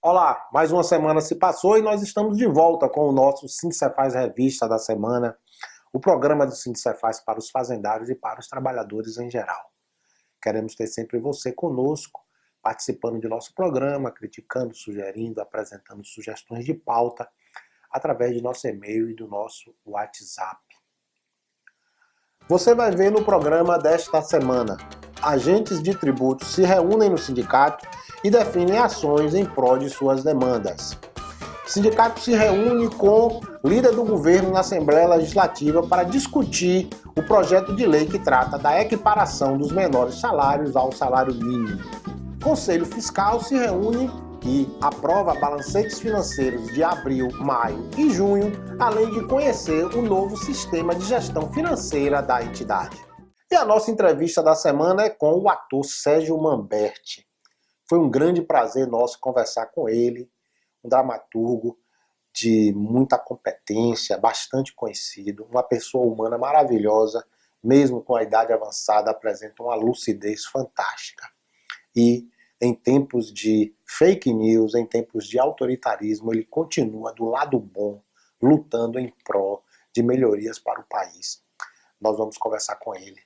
Olá, mais uma semana se passou e nós estamos de volta com o nosso Sindicefaz Revista da Semana, o programa do Sindicefaz para os fazendários e para os trabalhadores em geral. Queremos ter sempre você conosco, participando de nosso programa, criticando, sugerindo, apresentando sugestões de pauta, através de nosso e-mail e do nosso WhatsApp. Você vai ver no programa desta semana, agentes de tributos se reúnem no sindicato e definem ações em prol de suas demandas. O sindicato se reúne com o líder do governo na Assembleia Legislativa para discutir o projeto de lei que trata da equiparação dos menores salários ao salário mínimo. O Conselho Fiscal se reúne e aprova balancetes financeiros de abril, maio e junho, além de conhecer o novo sistema de gestão financeira da entidade. E a nossa entrevista da semana é com o ator Sérgio Manberti. Foi um grande prazer nosso conversar com ele, um dramaturgo de muita competência, bastante conhecido, uma pessoa humana maravilhosa, mesmo com a idade avançada, apresenta uma lucidez fantástica. E em tempos de fake news, em tempos de autoritarismo, ele continua do lado bom, lutando em prol de melhorias para o país. Nós vamos conversar com ele.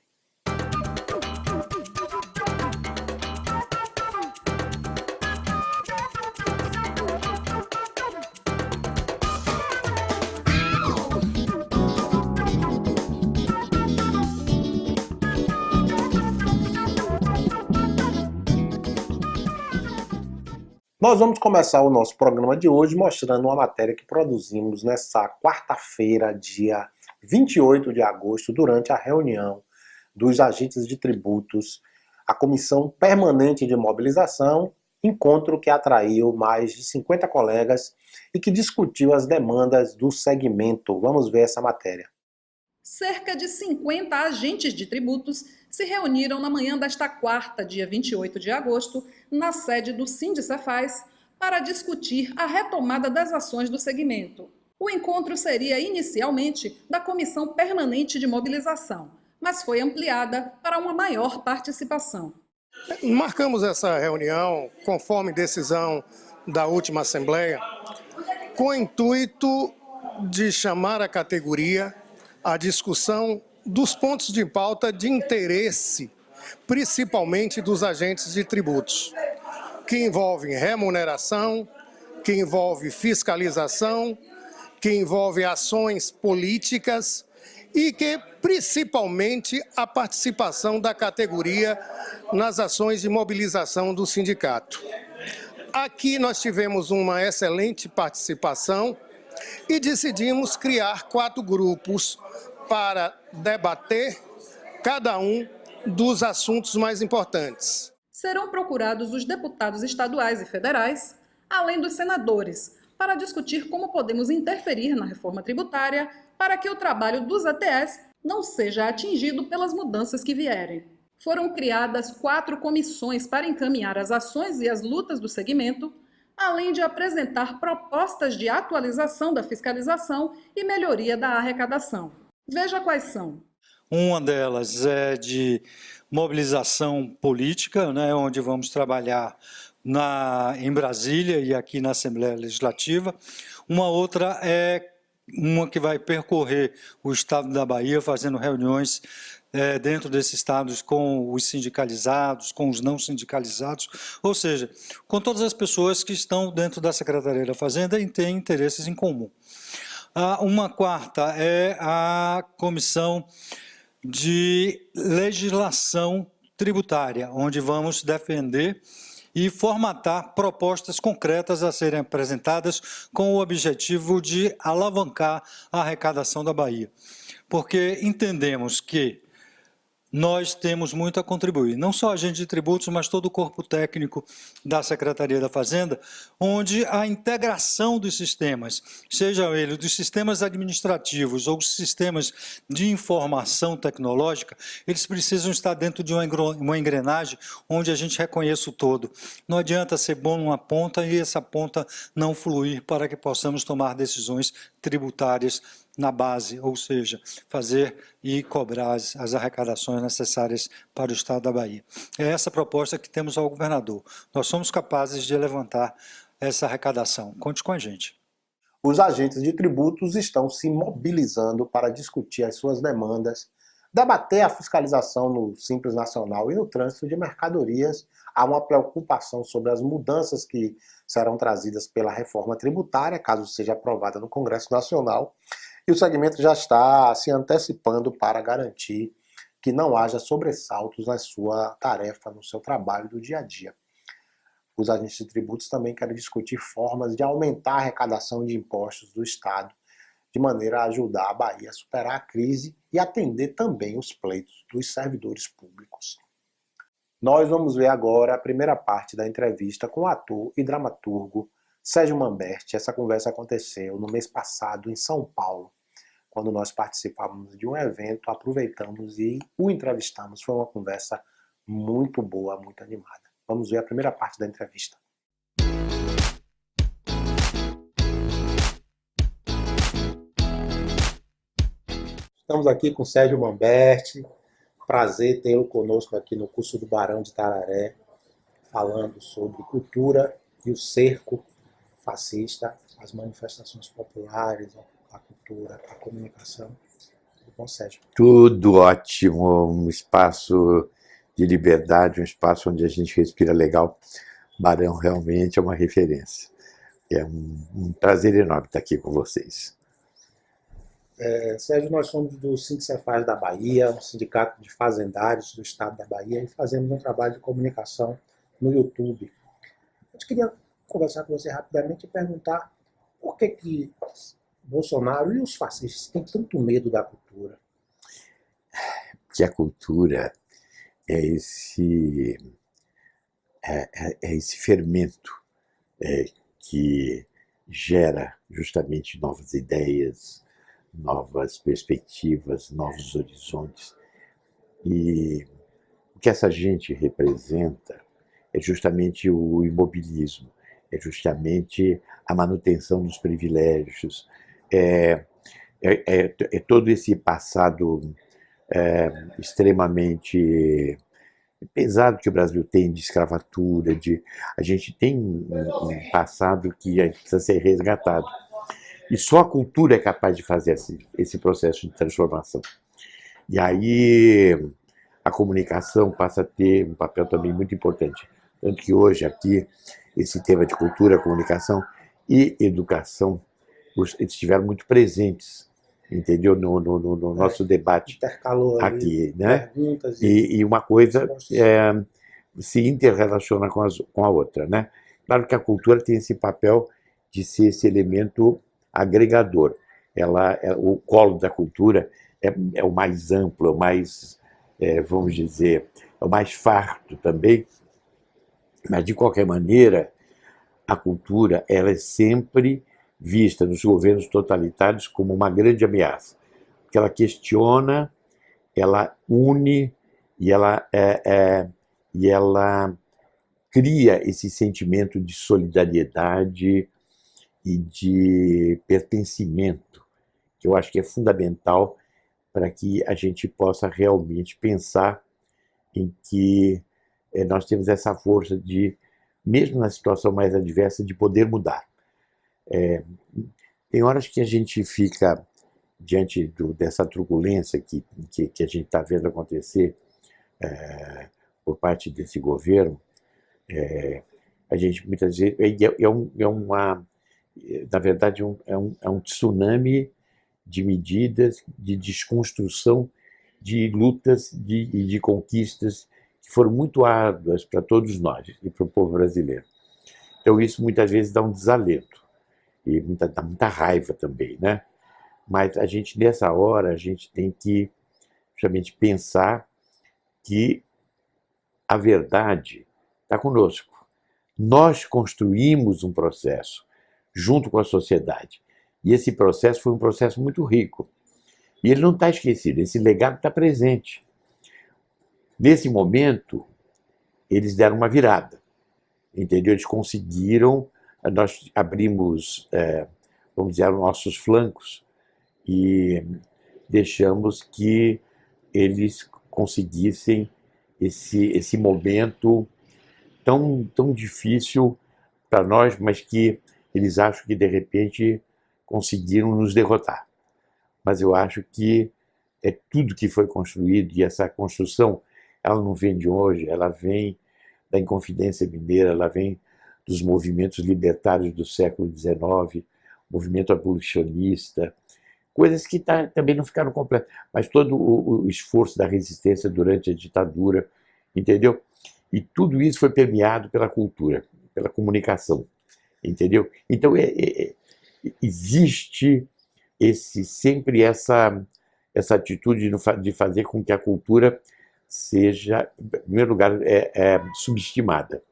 Nós vamos começar o nosso programa de hoje mostrando uma matéria que produzimos nessa quarta-feira, dia 28 de agosto, durante a reunião dos agentes de tributos, a Comissão Permanente de Mobilização, encontro que atraiu mais de 50 colegas e que discutiu as demandas do segmento. Vamos ver essa matéria. Cerca de 50 agentes de tributos se reuniram na manhã desta quarta, dia 28 de agosto, na sede do Sindicefaz, para discutir a retomada das ações do segmento. O encontro seria inicialmente da Comissão Permanente de Mobilização, mas foi ampliada para uma maior participação. Marcamos essa reunião, conforme decisão da última Assembleia, com o intuito de chamar a categoria à discussão dos pontos de pauta de interesse, principalmente dos agentes de tributos, que envolvem remuneração, que envolve fiscalização, que envolve ações políticas e que, principalmente, a participação da categoria nas ações de mobilização do sindicato. Aqui nós tivemos uma excelente participação e decidimos criar 4 grupos para debater cada um dos assuntos mais importantes. Serão procurados os deputados estaduais e federais, além dos senadores, para discutir como podemos interferir na reforma tributária para que o trabalho dos ATS não seja atingido pelas mudanças que vierem. Foram criadas 4 comissões para encaminhar as ações e as lutas do segmento, além de apresentar propostas de atualização da fiscalização e melhoria da arrecadação. Veja quais são. Uma delas é de mobilização política, onde vamos trabalhar em Brasília e aqui na Assembleia Legislativa. Uma outra é uma que vai percorrer o estado da Bahia, fazendo reuniões dentro desses estados com os sindicalizados, com os não sindicalizados, ou seja, com todas as pessoas que estão dentro da Secretaria da Fazenda e têm interesses em comum. Uma quarta é a Comissão de Legislação Tributária, onde vamos defender e formatar propostas concretas a serem apresentadas com o objetivo de alavancar a arrecadação da Bahia. Porque entendemos que nós temos muito a contribuir, não só a agente de tributos, mas todo o corpo técnico da Secretaria da Fazenda, onde a integração dos sistemas, seja ele dos sistemas administrativos ou os sistemas de informação tecnológica, eles precisam estar dentro de uma engrenagem onde a gente reconheça o todo. Não adianta ser bom numa ponta e essa ponta não fluir para que possamos tomar decisões tributárias na base, ou seja, fazer e cobrar as arrecadações necessárias para o Estado da Bahia. É essa proposta que temos ao governador. Nós somos capazes de levantar essa arrecadação. Conte com a gente. Os agentes de tributos estão se mobilizando para discutir as suas demandas, debater a fiscalização no Simples Nacional e no trânsito de mercadorias. Há uma preocupação sobre as mudanças que serão trazidas pela reforma tributária, caso seja aprovada no Congresso Nacional, e o segmento já está se antecipando para garantir que não haja sobressaltos na sua tarefa, no seu trabalho do dia a dia. Os agentes de tributos também querem discutir formas de aumentar a arrecadação de impostos do Estado, de maneira a ajudar a Bahia a superar a crise e atender também os pleitos dos servidores públicos. Nós vamos ver agora a primeira parte da entrevista com o ator e dramaturgo Sérgio Manberti. Essa conversa aconteceu no mês passado em São Paulo, quando nós participávamos de um evento, aproveitamos e o entrevistamos. Foi uma conversa muito boa, muito animada. Vamos ver a primeira parte da entrevista. Estamos aqui com Sérgio Manberti. Prazer tê-lo conosco aqui no curso do Barão de Tararé, falando sobre cultura e o cerco fascista, as manifestações populares, a cultura, a comunicação. Tudo bom, Sérgio? Tudo ótimo, um espaço de liberdade, um espaço onde a gente respira legal. Barão realmente é uma referência. É um prazer enorme estar aqui com vocês. Sérgio, nós somos do Sindicefaz da Bahia, um sindicato de fazendários do estado da Bahia, e fazemos um trabalho de comunicação no YouTube. Eu queria conversar com você rapidamente e perguntar por que Bolsonaro e os fascistas têm tanto medo da cultura? Que a cultura é esse fermento que gera justamente novas ideias, novas perspectivas, novos horizontes. E o que essa gente representa é justamente o imobilismo, é justamente a manutenção dos privilégios, é todo esse passado extremamente pesado que o Brasil tem de escravatura, a gente tem um passado que precisa ser resgatado. E só a cultura é capaz de fazer esse processo de transformação. E aí a comunicação passa a ter um papel também muito importante. Tanto que hoje aqui, esse tema de cultura, comunicação e educação, eles estiveram muito presentes, entendeu? No nosso debate intercalou aqui, né? Perguntas e uma coisa se interrelaciona com a outra, né? Claro que a cultura tem esse papel de ser esse elemento agregador. O colo da cultura é o mais amplo, é o mais, vamos dizer, é o mais farto também, mas de qualquer maneira, a cultura ela é sempre vista nos governos totalitários como uma grande ameaça, porque ela questiona, ela une e ela cria esse sentimento de solidariedade e de pertencimento, que eu acho que é fundamental para que a gente possa realmente pensar em que nós temos essa força de, mesmo na situação mais adversa, de poder mudar. Tem horas que a gente fica diante dessa truculência que a gente está vendo acontecer por parte desse governo. A gente muitas vezes na verdade é um tsunami de medidas de desconstrução de lutas e de conquistas que foram muito árduas para todos nós e para o povo brasileiro. Então isso muitas vezes dá um desalento e dá muita raiva também, né? Mas a gente, nessa hora, a gente tem que justamente pensar que a verdade está conosco. Nós construímos um processo junto com a sociedade. E esse processo foi um processo muito rico. E ele não está esquecido, esse legado está presente. Nesse momento, eles deram uma virada, entendeu? Eles conseguiram, nós abrimos, vamos dizer, nossos flancos e deixamos que eles conseguissem esse momento tão difícil para nós, mas que eles acham que, de repente, conseguiram nos derrotar. Mas eu acho que é tudo que foi construído, e essa construção, ela não vem de hoje, ela vem da Inconfidência Mineira, ela vem dos movimentos libertários do século XIX, movimento abolicionista, coisas que também não ficaram completas, mas todo o esforço da resistência durante a ditadura, entendeu? E tudo isso foi permeado pela cultura, pela comunicação, entendeu? Então, existe sempre essa atitude de fazer com que a cultura seja, em primeiro lugar, subestimada.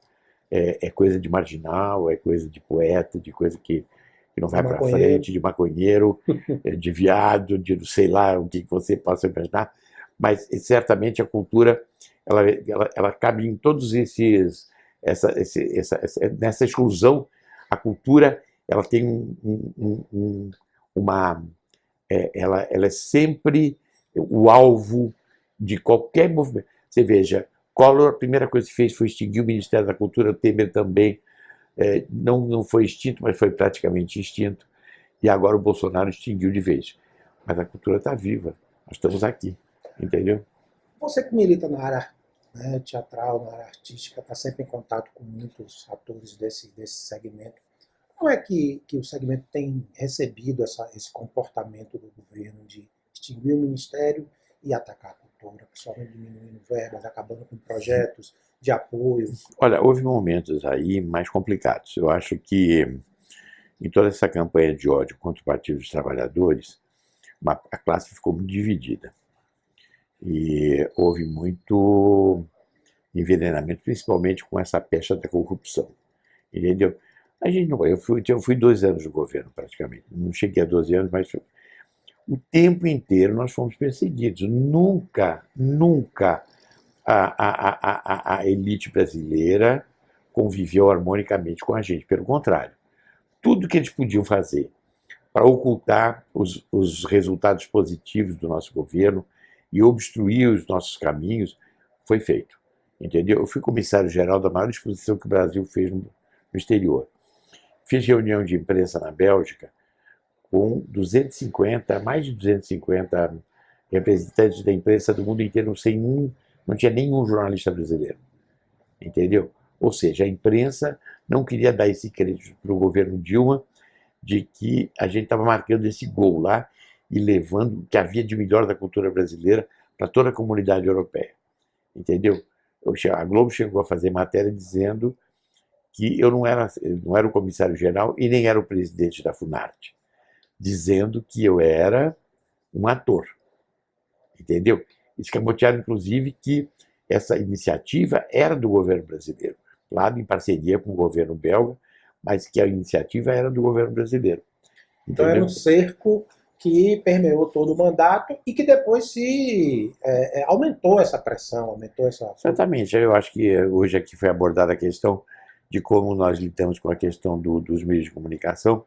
É coisa de marginal, é coisa de poeta, de coisa que não vai para frente, de maconheiro, de viado, de sei lá o que você possa imaginar, mas certamente a cultura ela cabe em todos nessa exclusão. A cultura ela tem ela é sempre o alvo de qualquer movimento. Você veja, Collor, a primeira coisa que fez foi extinguir o Ministério da Cultura, Temer também, não foi extinto, mas foi praticamente extinto, e agora o Bolsonaro extinguiu de vez. Mas a cultura está viva, nós estamos aqui, entendeu? Você que milita na área, né, teatral, na área artística, está sempre em contato com muitos atores desse segmento. Como é que o segmento tem recebido esse comportamento do governo de extinguir o ministério e atacar a cultura, principalmente diminuindo verbas, acabando com projetos de apoio? Olha, houve momentos aí mais complicados. Eu acho que em toda essa campanha de ódio contra o Partido dos Trabalhadores, a classe ficou muito dividida. E houve muito envenenamento, principalmente com essa pecha da corrupção. Entendeu? Eu fui 2 anos no governo, praticamente. Não cheguei a 12 anos, mas o tempo inteiro nós fomos perseguidos. Nunca a elite brasileira conviveu harmonicamente com a gente. Pelo contrário, tudo que eles podiam fazer para ocultar os resultados positivos do nosso governo e obstruir os nossos caminhos foi feito. Entendeu? Eu fui comissário-geral da maior exposição que o Brasil fez no exterior. Fiz reunião de imprensa na Bélgica com mais de 250 representantes da imprensa do mundo inteiro, não tinha nenhum jornalista brasileiro. Entendeu? Ou seja, a imprensa não queria dar esse crédito para o governo Dilma de que a gente estava marcando esse gol lá e levando o que havia de melhor da cultura brasileira para toda a comunidade europeia. Entendeu? A Globo chegou a fazer matéria dizendo que eu não era o comissário-geral e nem era o presidente da Funarte, dizendo que eu era um ator. Entendeu? Escamotearam, inclusive, que essa iniciativa era do governo brasileiro, claro, em parceria com o governo belga, mas que a iniciativa era do governo brasileiro. Entendeu? Então era um cerco que permeou todo o mandato e que depois aumentou essa pressão, aumentou essa... Exatamente. Eu acho que hoje aqui foi abordada a questão de como nós lidamos com a questão dos meios de comunicação.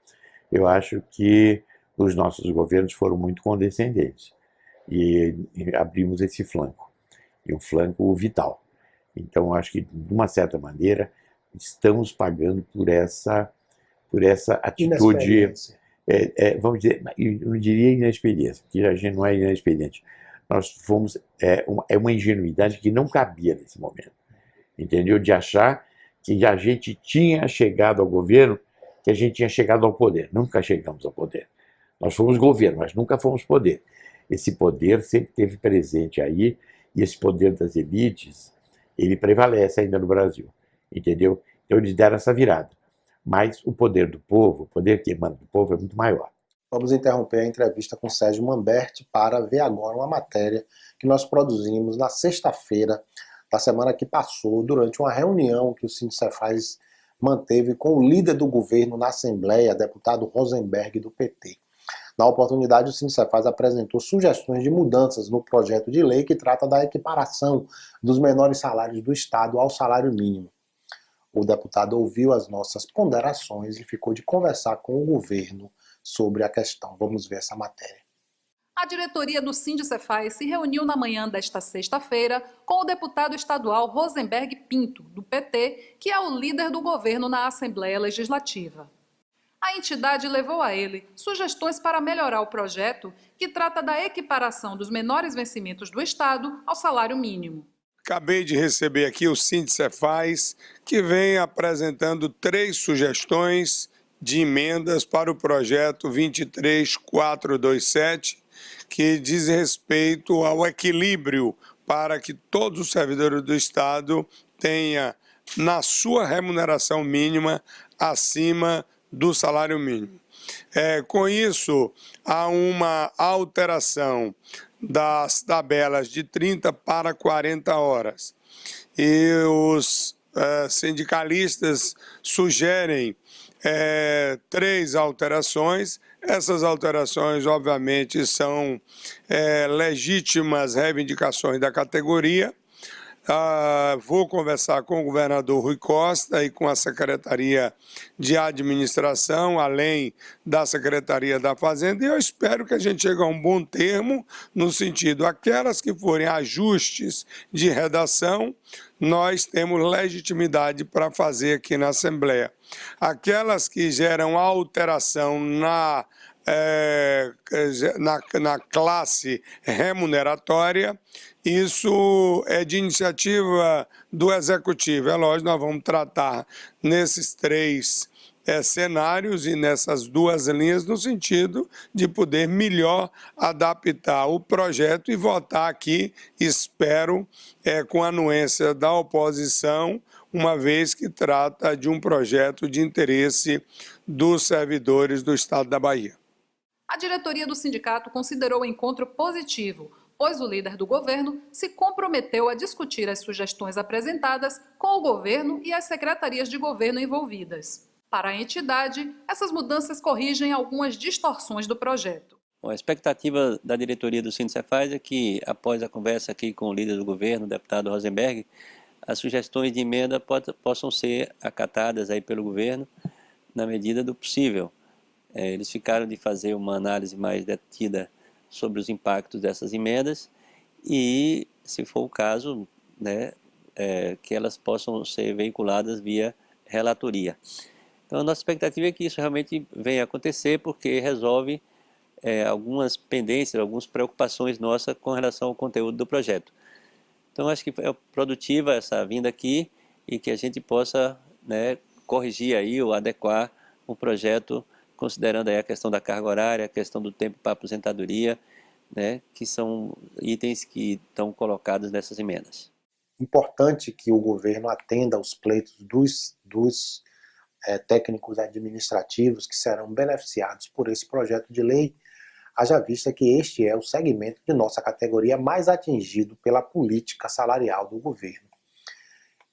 Eu acho que os nossos governos foram muito condescendentes e abrimos esse flanco, e um flanco vital. Então, acho que, de uma certa maneira, estamos pagando por essa atitude, vamos dizer, eu não diria inexperiência, porque a gente não é inexperiente. Nós fomos, uma ingenuidade que não cabia nesse momento, entendeu? De achar que a gente tinha chegado ao governo, que a gente tinha chegado ao poder. Nunca chegamos ao poder. Nós fomos governo, mas nunca fomos poder. Esse poder sempre esteve presente aí, e esse poder das elites, ele prevalece ainda no Brasil, entendeu? Então eles deram essa virada. Mas o poder do povo, o poder que emana do povo é muito maior. Vamos interromper a entrevista com Sérgio Manberti para ver agora uma matéria que nós produzimos na sexta-feira da semana que passou, durante uma reunião que o Sindicefaz manteve com o líder do governo na Assembleia, deputado Rosenberg, do PT. Na oportunidade, o Sindicefaz apresentou sugestões de mudanças no projeto de lei que trata da equiparação dos menores salários do Estado ao salário mínimo. O deputado ouviu as nossas ponderações e ficou de conversar com o governo sobre a questão. Vamos ver essa matéria. A diretoria do Sindicefaz se reuniu na manhã desta sexta-feira com o deputado estadual Rosenberg Pinto, do PT, que é o líder do governo na Assembleia Legislativa. A entidade levou a ele sugestões para melhorar o projeto, que trata da equiparação dos menores vencimentos do Estado ao salário mínimo. Acabei de receber aqui o Sindicefaz, que vem apresentando 3 sugestões de emendas para o projeto 23427, que diz respeito ao equilíbrio para que todos os servidores do Estado tenham na sua remuneração mínima acima do salário mínimo. Com isso, há uma alteração das tabelas de 30 para 40 horas. E os sindicalistas sugerem 3 alterações. Essas alterações, obviamente, são legítimas reivindicações da categoria. Vou conversar com o governador Rui Costa e com a Secretaria de Administração, além da Secretaria da Fazenda, e eu espero que a gente chegue a um bom termo, no sentido, aquelas que forem ajustes de redação, nós temos legitimidade para fazer aqui na Assembleia. Aquelas que geram alteração na classe remuneratória, isso é de iniciativa do Executivo. É lógico, nós vamos tratar nesses 3 cenários e nessas 2 linhas, no sentido de poder melhor adaptar o projeto e votar aqui, espero, com a anuência da oposição, uma vez que trata de um projeto de interesse dos servidores do Estado da Bahia. A diretoria do sindicato considerou o encontro positivo, pois o líder do governo se comprometeu a discutir as sugestões apresentadas com o governo e as secretarias de governo envolvidas. Para a entidade, essas mudanças corrigem algumas distorções do projeto. Bom, a expectativa da diretoria do Sindicefaz é que, após a conversa aqui com o líder do governo, o deputado Rosenberg, as sugestões de emenda possam ser acatadas aí pelo governo na medida do possível. Eles ficaram de fazer uma análise mais detida sobre os impactos dessas emendas e, se for o caso, que elas possam ser veiculadas via relatoria. Então, a nossa expectativa é que isso realmente venha a acontecer, porque resolve algumas pendências, algumas preocupações nossas com relação ao conteúdo do projeto. Então, acho que é produtiva essa vinda aqui e que a gente possa corrigir aí ou adequar o projeto, considerando aí a questão da carga horária, a questão do tempo para aposentadoria, que são itens que estão colocados nessas emendas. Importante que o governo atenda aos pleitos dos técnicos administrativos que serão beneficiados por esse projeto de lei, haja vista que este é o segmento de nossa categoria mais atingido pela política salarial do governo.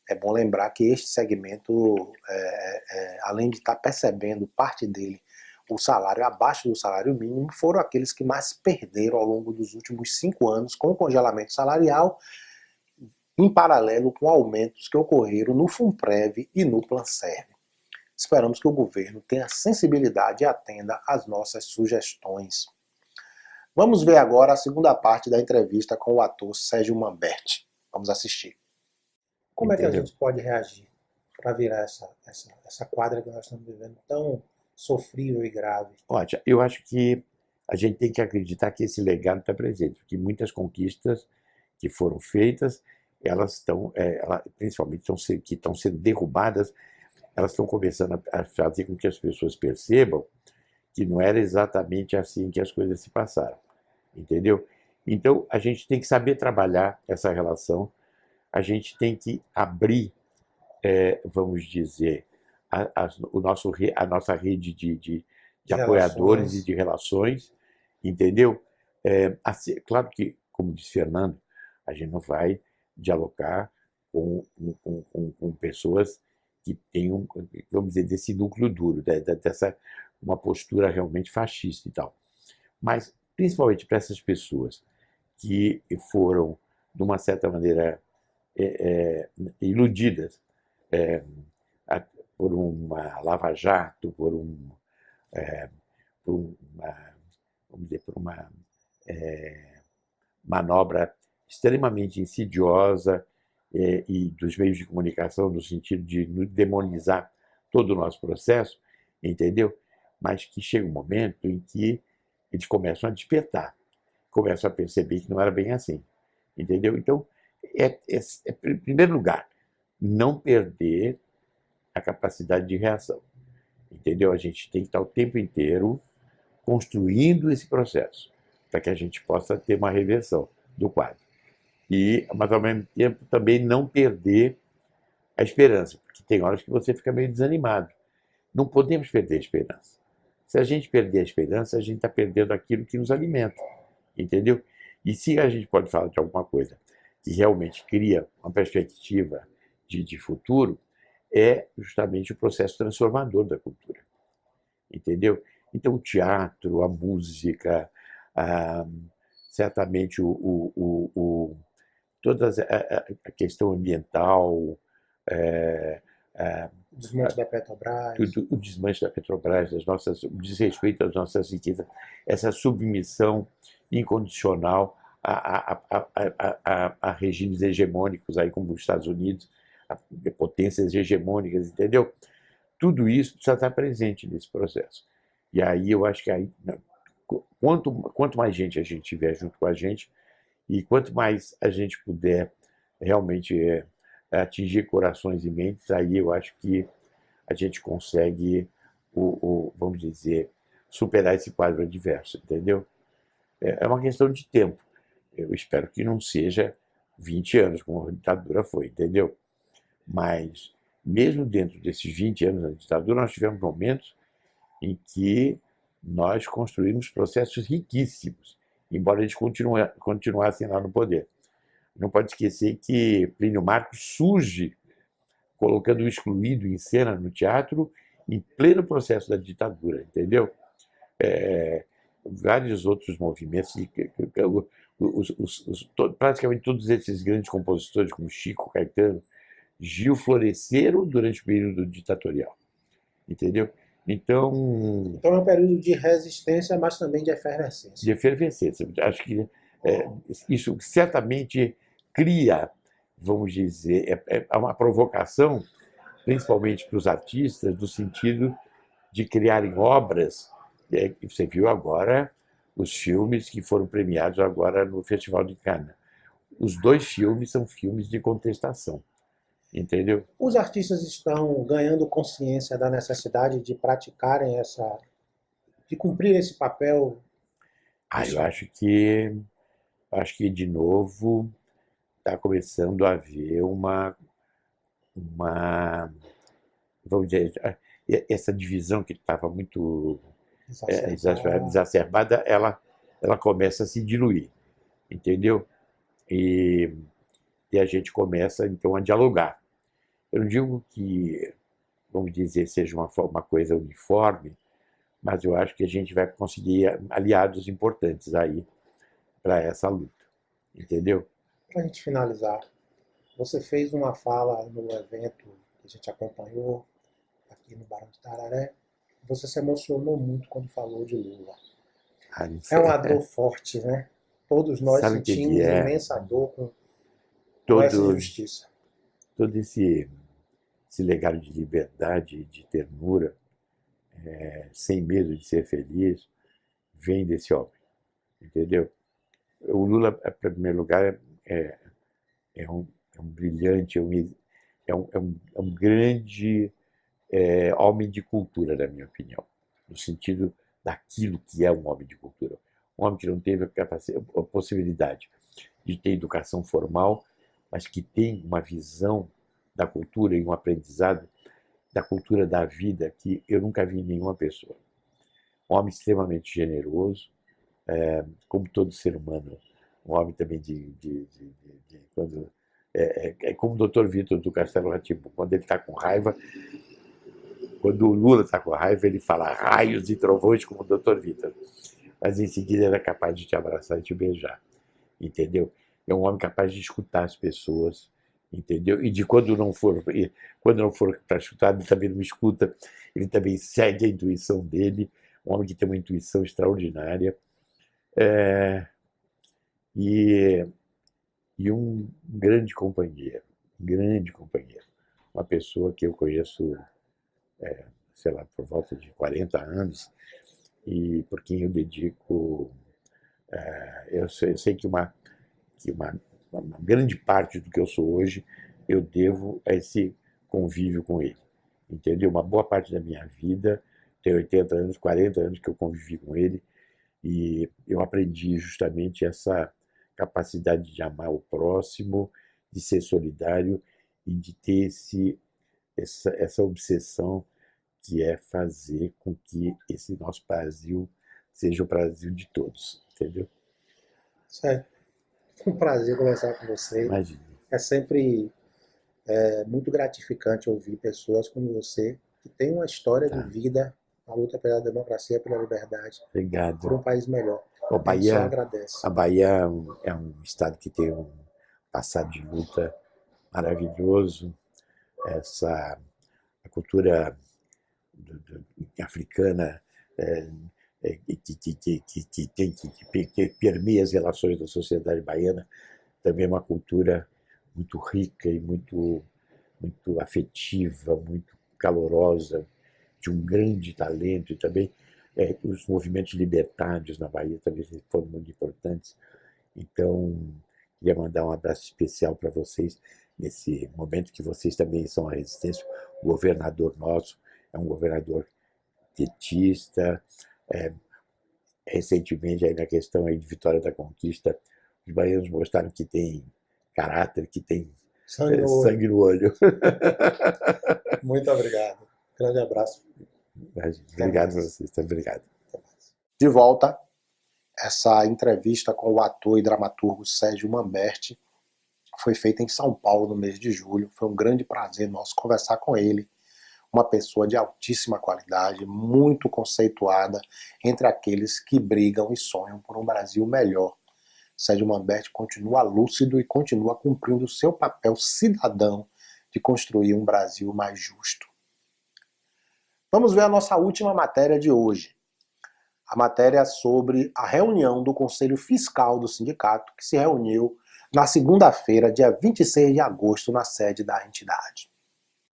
É bom lembrar que este segmento, além de estar percebendo parte dele, o salário abaixo do salário mínimo, foram aqueles que mais perderam ao longo dos últimos 5 anos com o congelamento salarial, em paralelo com aumentos que ocorreram no Funprev e no Planserv. Esperamos que o governo tenha sensibilidade e atenda às nossas sugestões. Vamos ver agora a segunda parte da entrevista com o ator Sérgio Manberti. Vamos assistir. Como é que a gente pode reagir para virar essa quadra que nós estamos vivendo tão sofrível e grave? Ótimo, eu acho que a gente tem que acreditar que esse legado está presente, porque muitas conquistas que foram feitas, elas estão, principalmente que estão sendo derrubadas, elas estão começando a fazer com que as pessoas percebam que não era exatamente assim que as coisas se passaram, entendeu? Então, a gente tem que saber trabalhar essa relação, a gente tem que abrir, vamos dizer, a nossa rede de apoiadores e de relações, entendeu? Claro que, como disse Fernando, a gente não vai dialogar com pessoas que tenham, vamos dizer, desse núcleo duro, dessa uma postura realmente fascista e tal. Mas, principalmente para essas pessoas que foram, de uma certa maneira, iludidas por uma lava-jato, vamos dizer, por uma manobra extremamente insidiosa e dos meios de comunicação no sentido de demonizar todo o nosso processo, entendeu? Mas que chega um momento em que eles começam a despertar, começam a perceber que não era bem assim, entendeu? Então, em primeiro lugar, não perder a capacidade de reação, entendeu? A gente tem que estar o tempo inteiro construindo esse processo, para que a gente possa ter uma reversão do quadro. Mas, ao mesmo tempo, também não perder a esperança, porque tem horas que você fica meio desanimado. Não podemos perder a esperança. Se a gente perder a esperança, a gente está perdendo aquilo que nos alimenta, entendeu? E se a gente pode falar de alguma coisa que realmente cria uma perspectiva de futuro, é justamente o processo transformador da cultura, entendeu? Então, o teatro, a música, certamente toda a questão ambiental, O desmonte da Petrobras. o desmanche da Petrobras, o desrespeito às nossas riquezas, essa submissão incondicional a regimes hegemônicos, aí como os Estados Unidos, a potências hegemônicas, entendeu? Tudo isso precisa estar presente nesse processo. E aí eu acho que quanto mais gente a gente tiver junto com a gente, e quanto mais a gente puder realmente atingir corações e mentes, aí eu acho que a gente consegue, vamos dizer, superar esse quadro adverso, entendeu? É uma questão de tempo. Eu espero que não seja 20 anos, como a ditadura foi, entendeu? Mas, mesmo dentro desses 20 anos da ditadura, nós tivemos momentos em que nós construímos processos riquíssimos, embora eles continuassem lá no poder. Não pode esquecer que Plínio Marcos surge colocando o excluído em cena no teatro em pleno processo da ditadura, entendeu? Vários outros movimentos, praticamente todos esses grandes compositores, como Chico, Caetano, Gil, floresceram durante o período ditatorial, entendeu? Então é um período de resistência, mas também de efervescência. De efervescência. Acho que isso certamente cria, vamos dizer, uma provocação, principalmente para os artistas, no sentido de criarem obras. Você viu agora os filmes que foram premiados agora no Festival de Cannes. Os 2 filmes são filmes de contestação, entendeu? Os artistas estão ganhando consciência da necessidade de praticarem de cumprir esse papel? Eu acho que de novo está começando a haver uma vamos dizer, essa divisão que estava muito exacerbada, ela começa a se diluir, entendeu? E a gente começa, então, a dialogar. Eu não digo que, vamos dizer, seja uma coisa uniforme, mas eu acho que a gente vai conseguir aliados importantes aí para essa luta, entendeu? Para a gente finalizar, você fez uma fala no evento que a gente acompanhou aqui no Barão de Tararé. Você se emocionou muito quando falou de Lula. É uma dor forte, né? Todos nós sentimos imensa dor com essa injustiça. Todo esse legado de liberdade e de ternura, sem medo de ser feliz, vem desse homem, entendeu? O Lula, em primeiro lugar, é um brilhante, é um grande homem de cultura, na minha opinião, no sentido daquilo que é um homem de cultura. Um homem que não teve a possibilidade de ter educação formal, mas que tem uma visão da cultura e um aprendizado da cultura da vida que eu nunca vi em nenhuma pessoa. Um homem extremamente generoso, como todo ser humano. Um homem também quando como o Dr. Vitor do Castelo Rá-Tim-Bum, quando ele está com raiva, quando o Lula está com raiva, ele fala raios e trovões como o Dr. Vitor. Mas em seguida ele é capaz de te abraçar e te beijar, entendeu? É um homem capaz de escutar as pessoas, entendeu? E quando não for para escutar, ele também não escuta, ele também segue a intuição dele, um homem que tem uma intuição extraordinária. e um grande companheiro, uma pessoa que eu conheço, sei lá, por volta de 40 anos, e por quem eu dedico, eu sei que uma grande parte do que eu sou hoje, eu devo a esse convívio com ele, entendeu? Uma boa parte da minha vida, tem 80 anos, 40 anos que eu convivi com ele, e eu aprendi justamente essa capacidade de amar o próximo, de ser solidário e de ter essa obsessão que é fazer com que esse nosso Brasil seja o Brasil de todos, entendeu? Certo. Foi um prazer conversar com você. Imagina. É sempre muito gratificante ouvir pessoas como você, que têm uma história de vida na luta pela democracia, pela liberdade, Obrigado. por um país melhor. Bom, A gente só agradece. a Bahia é um estado que tem um passado de luta maravilhoso. A cultura africana que permeia as relações da sociedade baiana também é uma cultura muito rica e muito afetiva, muito calorosa, de um grande talento, e também os movimentos libertários na Bahia também foram muito importantes. Então, queria mandar um abraço especial para vocês, nesse momento que vocês também são a resistência. O governador nosso é um governador petista. Recentemente, aí na questão aí de Vitória da Conquista, os baianos mostraram que tem caráter, que tem sangue no olho. Muito obrigado. Grande abraço. Obrigado a vocês. Obrigado. De volta, essa entrevista com o ator e dramaturgo Sérgio Manberti foi feita em São Paulo no mês de julho. Foi um grande prazer nosso conversar com ele. Uma pessoa de altíssima qualidade, muito conceituada entre aqueles que brigam e sonham por um Brasil melhor. Sérgio Manberti continua lúcido e continua cumprindo o seu papel cidadão de construir um Brasil mais justo. Vamos ver a nossa última matéria de hoje. A matéria sobre a reunião do Conselho Fiscal do sindicato, que se reuniu na segunda-feira, dia 26 de agosto, na sede da entidade.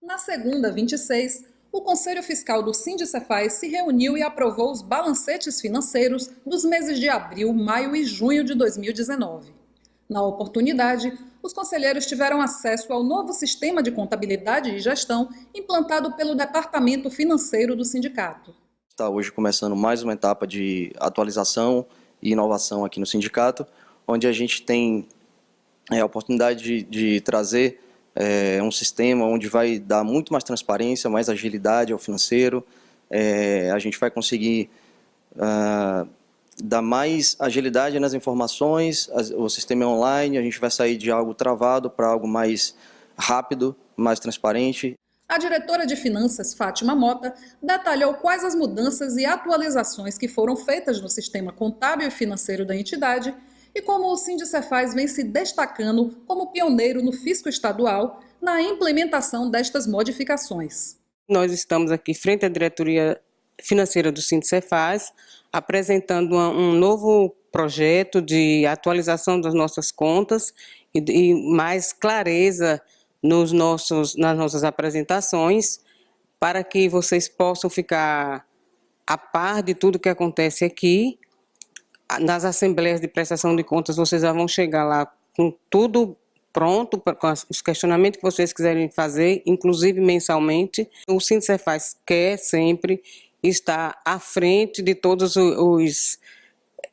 Na segunda, 26, o Conselho Fiscal do Sindicefaz se reuniu e aprovou os balancetes financeiros dos meses de abril, maio e junho de 2019. Na oportunidade, os conselheiros tiveram acesso ao novo sistema de contabilidade e gestão implantado pelo Departamento Financeiro do sindicato. Está hoje começando mais uma etapa de atualização e inovação aqui no sindicato, onde a gente tem a oportunidade de trazer um sistema onde vai dar muito mais transparência, mais agilidade ao financeiro. A gente vai conseguir dar mais agilidade nas informações, o sistema é online, a gente vai sair de algo travado para algo mais rápido, mais transparente. A diretora de Finanças, Fátima Mota, detalhou quais as mudanças e atualizações que foram feitas no sistema contábil e financeiro da entidade e como o Sindicefaz vem se destacando como pioneiro no fisco estadual na implementação destas modificações. Nós estamos aqui frente à diretoria financeira do Sindicefaz, apresentando um novo projeto de atualização das nossas contas e mais clareza nas nossas apresentações, para que vocês possam ficar a par de tudo que acontece aqui. Nas assembleias de prestação de contas, vocês já vão chegar lá com tudo pronto, com os questionamentos que vocês quiserem fazer, inclusive mensalmente. O Sindicefaz quer sempre estar à frente de todos os...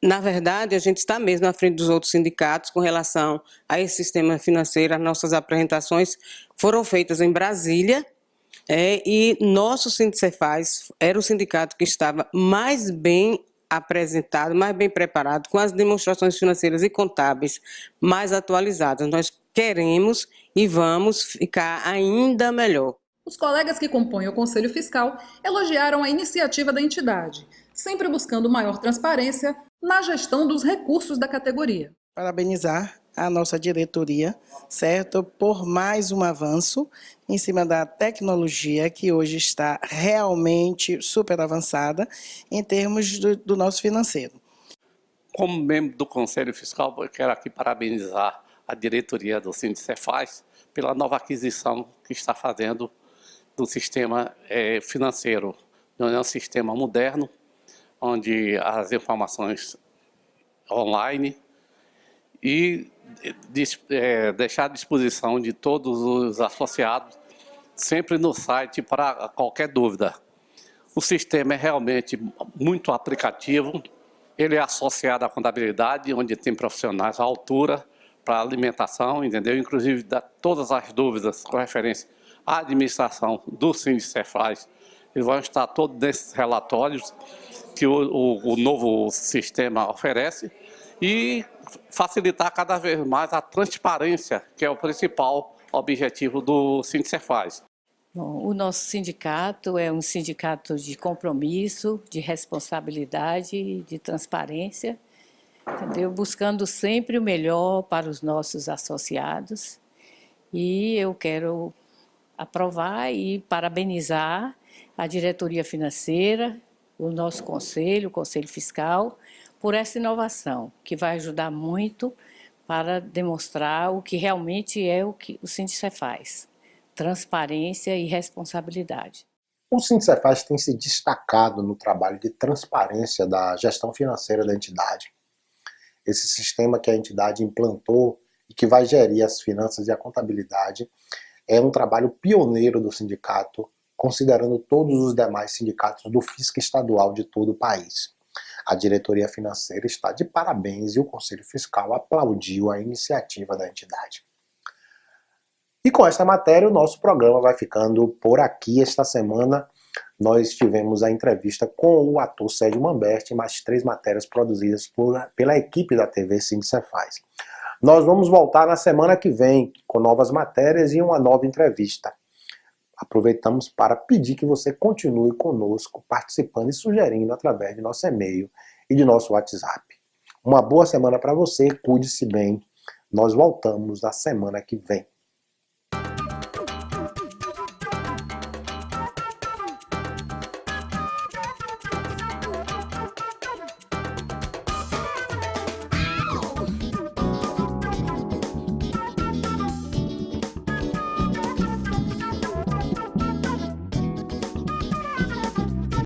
Na verdade, a gente está mesmo à frente dos outros sindicatos com relação a esse sistema financeiro. As nossas apresentações foram feitas em Brasília, e nosso Sindicefaz era o sindicato que estava mais bem apresentado, mais bem preparado, com as demonstrações financeiras e contábeis mais atualizadas. Nós queremos e vamos ficar ainda melhor. Os colegas que compõem o Conselho Fiscal elogiaram a iniciativa da entidade, sempre buscando maior transparência na gestão dos recursos da categoria. Parabenizar a nossa diretoria, certo, por mais um avanço em cima da tecnologia que hoje está realmente super avançada em termos do nosso financeiro. como membro do Conselho Fiscal, eu quero aqui parabenizar a diretoria do Sindicefaz pela nova aquisição que está fazendo do sistema financeiro. É um sistema moderno, onde as informações online e deixar à disposição de todos os associados, sempre no site para qualquer dúvida. O sistema é realmente muito aplicativo, ele é associado à contabilidade, onde tem profissionais à altura para alimentação, entendeu? Inclusive, todas as dúvidas com referência à administração do Sindicefaz, eles vão estar todos nesses relatórios que o novo sistema oferece e facilitar cada vez mais a transparência, que é o principal objetivo do Sindicefaz. Bom, o nosso sindicato é um sindicato de compromisso, de responsabilidade, de transparência, entendeu? Buscando sempre o melhor para os nossos associados. E eu quero aprovar e parabenizar a diretoria financeira, o nosso conselho, o Conselho Fiscal, por essa inovação, que vai ajudar muito para demonstrar o que realmente é o que o Sindicefaz: transparência e responsabilidade. O Sindicefaz tem se destacado no trabalho de transparência da gestão financeira da entidade. Esse sistema que a entidade implantou e que vai gerir as finanças e a contabilidade é um trabalho pioneiro do sindicato, considerando todos os demais sindicatos do Fisco Estadual de todo o país. A diretoria financeira está de parabéns e o Conselho Fiscal aplaudiu a iniciativa da entidade. E com esta matéria, o nosso programa vai ficando por aqui. Esta semana nós tivemos a entrevista com o ator Sérgio Manberti, mais 3 matérias produzidas pela equipe da TV Sindicefaz. Nós vamos voltar na semana que vem com novas matérias e uma nova entrevista. Aproveitamos para pedir que você continue conosco, participando e sugerindo através de nosso e-mail e de nosso WhatsApp. Uma boa semana para você, cuide-se bem. Nós voltamos na semana que vem.